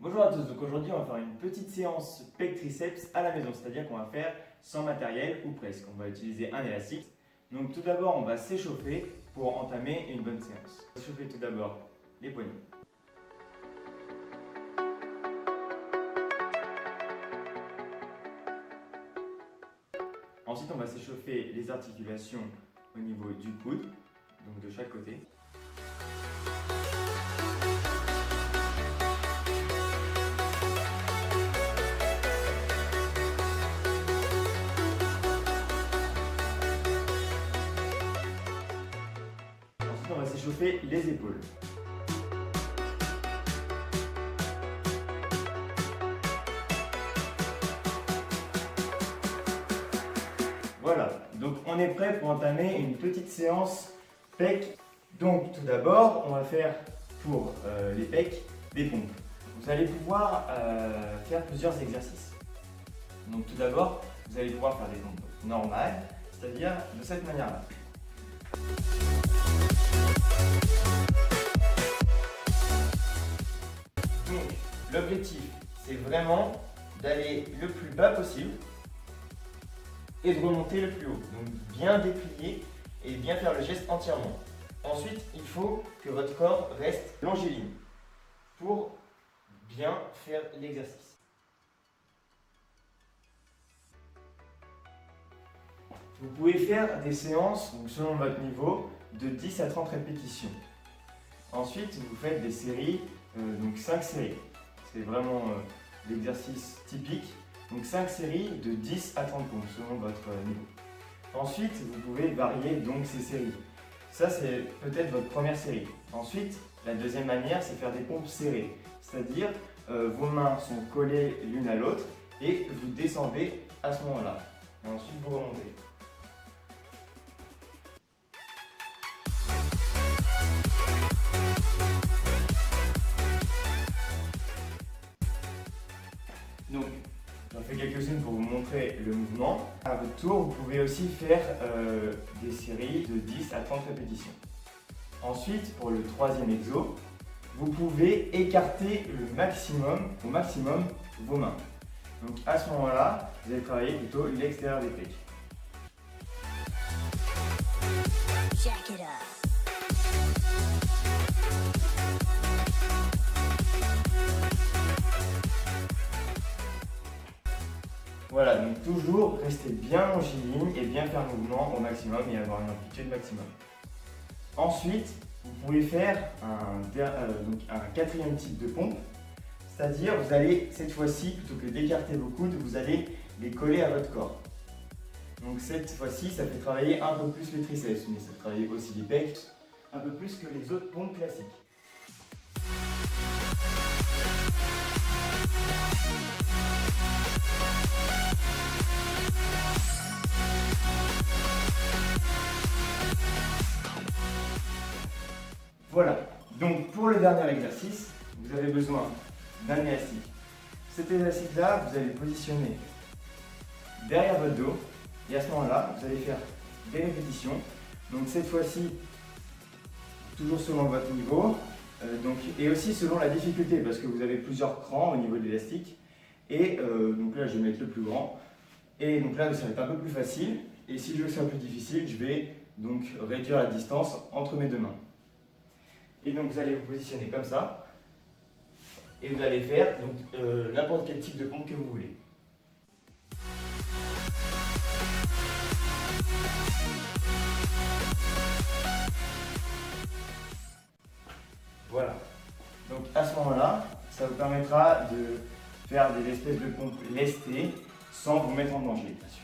Bonjour à tous, donc aujourd'hui on va faire une petite séance pec triceps à la maison, c'est-à-dire qu'on va faire sans matériel ou presque. On va utiliser un élastique. Donc tout d'abord on va s'échauffer pour entamer une bonne séance. On va s'échauffer tout d'abord les poignets. Ensuite on va s'échauffer les articulations au niveau du coude, donc de chaque côté. Ensuite, on va s'échauffer les épaules. Voilà, donc on est prêt pour entamer une petite séance pec. Donc tout d'abord, on va faire pour les pecs des pompes. Vous allez pouvoir faire plusieurs exercices. Donc tout d'abord, vous allez pouvoir faire des pompes normales, c'est-à-dire de cette manière-là. Donc, l'objectif, c'est vraiment d'aller le plus bas possible et de remonter le plus haut. Donc, bien déplier et bien faire le geste entièrement. Ensuite, il faut que votre corps reste longiligne pour bien faire l'exercice. Vous pouvez faire des séances, donc selon votre niveau, de 10 à 30 répétitions. Ensuite, vous faites des séries, donc 5 séries. C'est vraiment l'exercice typique. Donc 5 séries de 10 à 30 pompes selon votre niveau. Ensuite, vous pouvez varier donc ces séries. Ça, c'est peut-être votre première série. Ensuite, la deuxième manière, c'est faire des pompes serrées. C'est-à-dire, vos mains sont collées l'une à l'autre et vous descendez à ce moment-là. Et ensuite, vous remontez. Donc, j'en fais quelques-unes pour vous montrer le mouvement. À votre tour, vous pouvez aussi faire des séries de 10 à 30 répétitions. Ensuite, pour le troisième exo, vous pouvez écarter au maximum vos mains. Donc à ce moment-là, vous allez travailler plutôt l'extérieur des pecs. Jack it up. Voilà, donc toujours rester bien longiligne et bien faire le mouvement au maximum et avoir une amplitude maximum. Ensuite, vous pouvez faire un quatrième type de pompe, c'est-à-dire vous allez cette fois-ci, plutôt que d'écarter vos coudes, vous allez les coller à votre corps. Donc cette fois-ci, ça fait travailler un peu plus les triceps, mais ça fait travailler aussi les pecs, un peu plus que les autres pompes classiques. Voilà, donc pour le dernier exercice, vous avez besoin d'un élastique. Cet élastique-là, vous allez le positionner derrière votre dos et à ce moment-là, vous allez faire des répétitions. Donc cette fois-ci, toujours selon votre niveau et aussi selon la difficulté parce que vous avez plusieurs crans au niveau de l'élastique. Et donc là, je vais mettre le plus grand. Et donc là, ça va être un peu plus facile. Et si je veux que ce soit plus difficile, je vais donc réduire la distance entre mes deux mains. Et donc vous allez vous positionner comme ça et vous allez faire n'importe quel type de pompe que vous voulez. Voilà. Donc à ce moment-là, ça vous permettra de faire des espèces de pompes lestées sans vous mettre en danger, bien sûr.